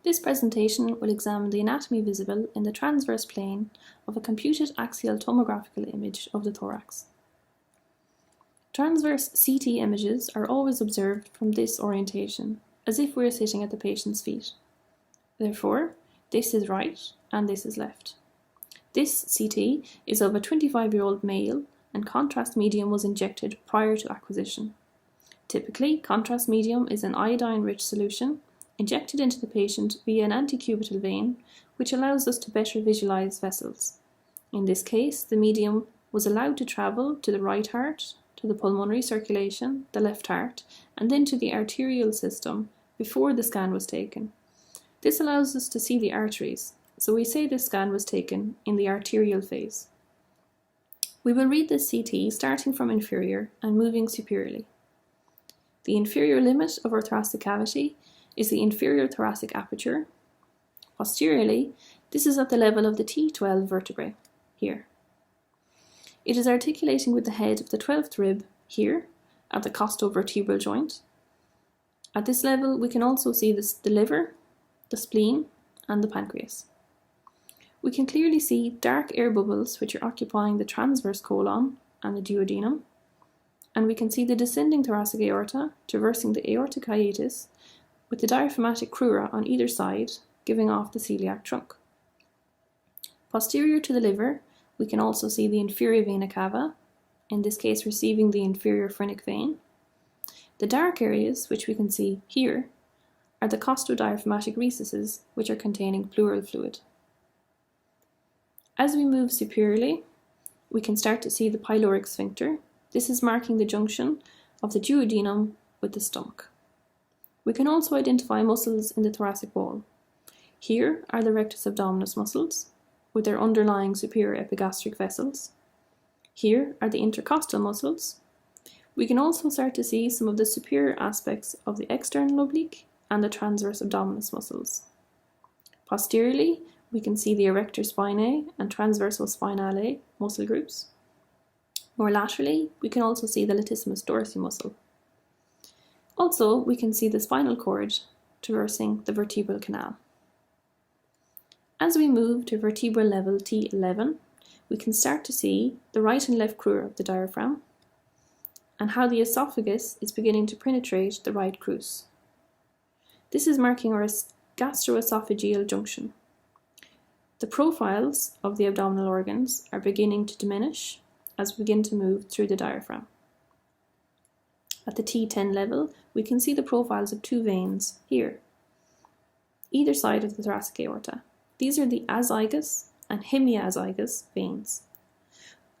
This presentation will examine the anatomy visible in the transverse plane of a computed axial tomographical image of the thorax. Transverse CT images are always observed from this orientation, as if we are sitting at the patient's feet. Therefore, this is right and this is left. This CT is of a 25-year-old male and contrast medium was injected prior to acquisition. Typically, contrast medium is an iodine-rich solution injected into the patient via an antecubital vein, which allows us to better visualize vessels. In this case, the medium was allowed to travel to the right heart, to the pulmonary circulation, the left heart, and then to the arterial system before the scan was taken. This allows us to see the arteries, so we say this scan was taken in the arterial phase. We will read this CT starting from inferior and moving superiorly. The inferior limit of our thoracic cavity is the inferior thoracic aperture. Posteriorly, this is at the level of the T12 vertebrae, here. It is articulating with the head of the 12th rib, here, at the costovertebral joint. At this level, we can also see the liver, the spleen, and the pancreas. We can clearly see dark air bubbles which are occupying the transverse colon and the duodenum, and we can see the descending thoracic aorta traversing the aortic hiatus with the diaphragmatic crura on either side, giving off the celiac trunk. Posterior to the liver, we can also see the inferior vena cava, in this case receiving the inferior phrenic vein. The dark areas, which we can see here, are the costodiaphragmatic recesses, which are containing pleural fluid. As we move superiorly, we can start to see the pyloric sphincter. This is marking the junction of the duodenum with the stomach. We can also identify muscles in the thoracic wall. Here are the rectus abdominis muscles, with their underlying superior epigastric vessels. Here are the intercostal muscles. We can also start to see some of the superior aspects of the external oblique and the transverse abdominis muscles. Posteriorly, we can see the erector spinae and transversal spinale muscle groups. More laterally, we can also see the latissimus dorsi muscle. Also, we can see the spinal cord traversing the vertebral canal. As we move to vertebral level T11, we can start to see the right and left crura of the diaphragm and how the esophagus is beginning to penetrate the right crus. This is marking our gastroesophageal junction. The profiles of the abdominal organs are beginning to diminish as we begin to move through the diaphragm. At the T10 level, we can see the profiles of two veins here, either side of the thoracic aorta. These are the azygous and hemiazygous veins.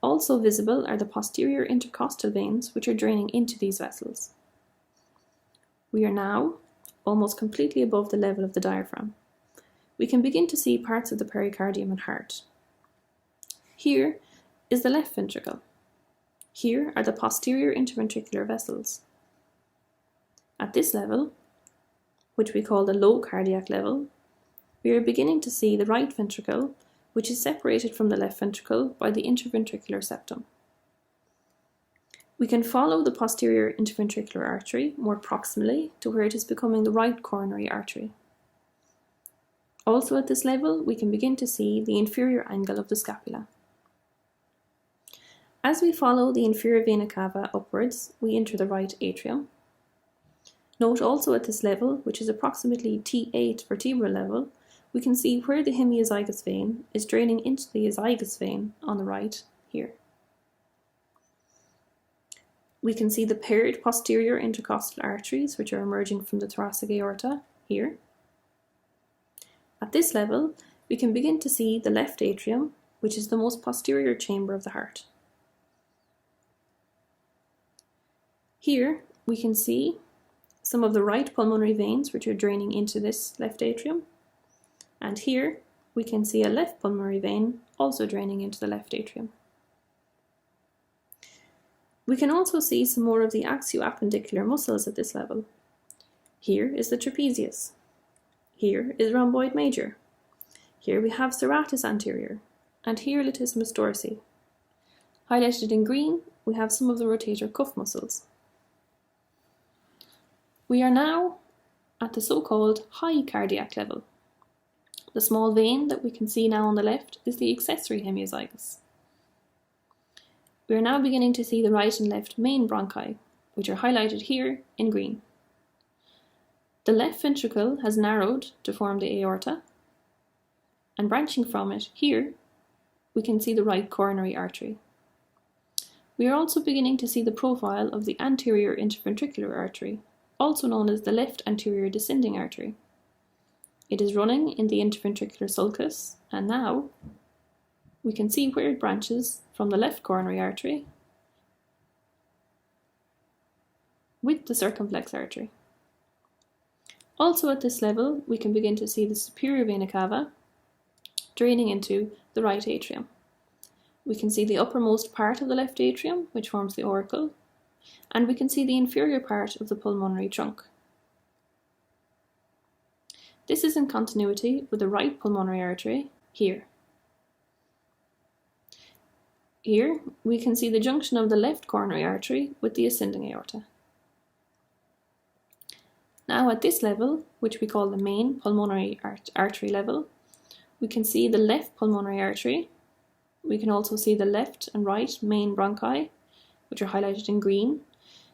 Also visible are the posterior intercostal veins, which are draining into these vessels. We are now almost completely above the level of the diaphragm. We can begin to see parts of the pericardium and heart. Here is the left ventricle. Here are the posterior interventricular vessels. At this level, which we call the low cardiac level, we are beginning to see the right ventricle, which is separated from the left ventricle by the interventricular septum. We can follow the posterior interventricular artery more proximally to where it is becoming the right coronary artery. Also at this level, we can begin to see the inferior angle of the scapula. As we follow the inferior vena cava upwards, we enter the right atrium. Note also at this level, which is approximately T8 vertebral level, we can see where the hemiazygous vein is draining into the azygous vein on the right here. We can see the paired posterior intercostal arteries, which are emerging from the thoracic aorta here. At this level, we can begin to see the left atrium, which is the most posterior chamber of the heart. Here, we can see some of the right pulmonary veins which are draining into this left atrium. And here, we can see a left pulmonary vein also draining into the left atrium. We can also see some more of the axioappendicular muscles at this level. Here is the trapezius. Here is rhomboid major. Here we have serratus anterior. And here latissimus dorsi. Highlighted in green, we have some of the rotator cuff muscles. We are now at the so-called high cardiac level, The small vein that we can see now on the left is the accessory hemiozygous. We are now beginning to see the right and left main bronchi, which are highlighted here in green. The left ventricle has narrowed to form the aorta, and branching from it here, we can see the right coronary artery. We are also beginning to see the profile of the anterior interventricular artery, also known as the left anterior descending artery. It is running in the interventricular sulcus, and now we can see where it branches from the left coronary artery with the circumflex artery. Also at this level, we can begin to see the superior vena cava draining into the right atrium. We can see the uppermost part of the left atrium, which forms the auricle, and we can see the inferior part of the pulmonary trunk. This is in continuity with the right pulmonary artery here. Here, we can see the junction of the left coronary artery with the ascending aorta. Now at this level, which we call the main pulmonary artery level, we can see the left pulmonary artery. We can also see the left and right main bronchi, which are highlighted in green.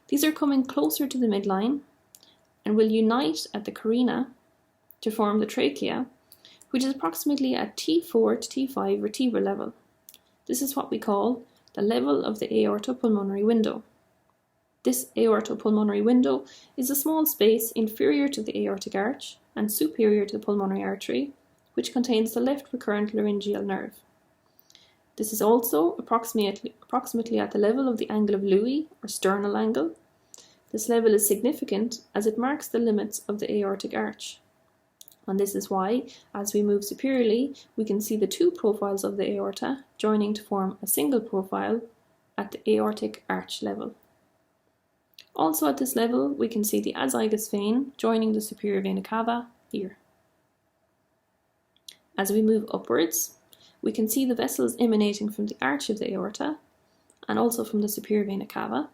These are coming closer to the midline and will unite at the carina to form the trachea, which is approximately at T4 to T5 vertebral level. This is what we call the level of the aortopulmonary window. This aortopulmonary window is a small space inferior to the aortic arch and superior to the pulmonary artery, which contains the left recurrent laryngeal nerve. This is also approximately at the level of the angle of Louis, or sternal angle. This level is significant as it marks the limits of the aortic arch. And this is why, as we move superiorly, we can see the two profiles of the aorta joining to form a single profile at the aortic arch level. Also at this level, we can see the azygous vein joining the superior vena cava here. As we move upwards, we can see the vessels emanating from the arch of the aorta and also from the superior vena cava.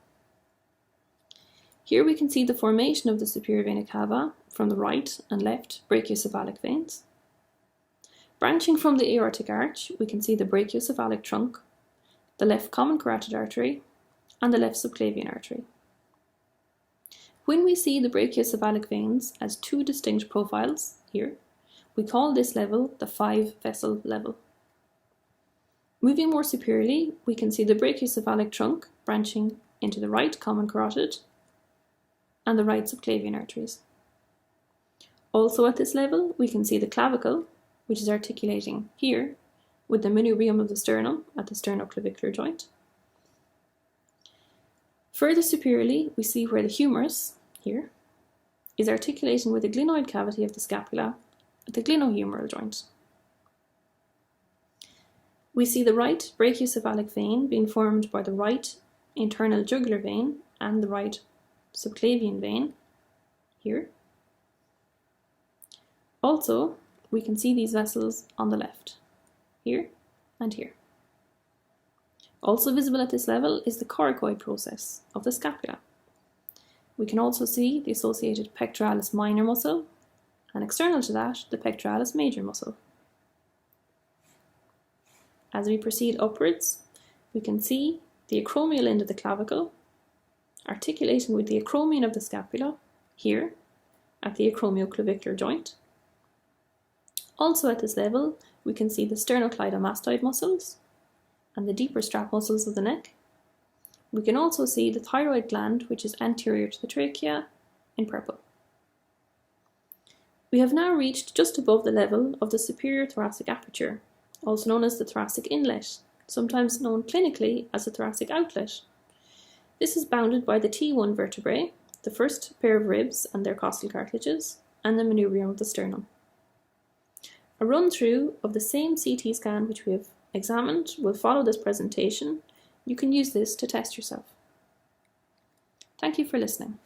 Here we can see the formation of the superior vena cava from the right and left brachiocephalic veins. Branching from the aortic arch, we can see the brachiocephalic trunk, the left common carotid artery, and the left subclavian artery. When we see the brachiocephalic veins as two distinct profiles here, we call this level the 5-vessel level. Moving more superiorly, we can see the brachiocephalic trunk branching into the right common carotid and the right subclavian arteries. Also at this level, we can see the clavicle, which is articulating here with the manubrium of the sternum at the sternoclavicular joint. Further superiorly, we see where the humerus, here, is articulating with the glenoid cavity of the scapula at the glenohumeral joint. We see the right brachiocephalic vein being formed by the right internal jugular vein and the right subclavian vein here. Also, we can see these vessels on the left, here and here. Also visible at this level is the coracoid process of the scapula. We can also see the associated pectoralis minor muscle, and external to that, the pectoralis major muscle. As we proceed upwards, we can see the acromial end of the clavicle articulating with the acromion of the scapula here at the acromioclavicular joint. Also at this level, we can see the sternocleidomastoid muscles and the deeper strap muscles of the neck. We can also see the thyroid gland, which is anterior to the trachea, in purple. We have now reached just above the level of the superior thoracic aperture, also known as the thoracic inlet, sometimes known clinically as the thoracic outlet. This is bounded by the T1 vertebrae, the first pair of ribs and their costal cartilages, and the manubrium of the sternum. A run-through of the same CT scan which we have examined will follow this presentation. You can use this to test yourself. Thank you for listening.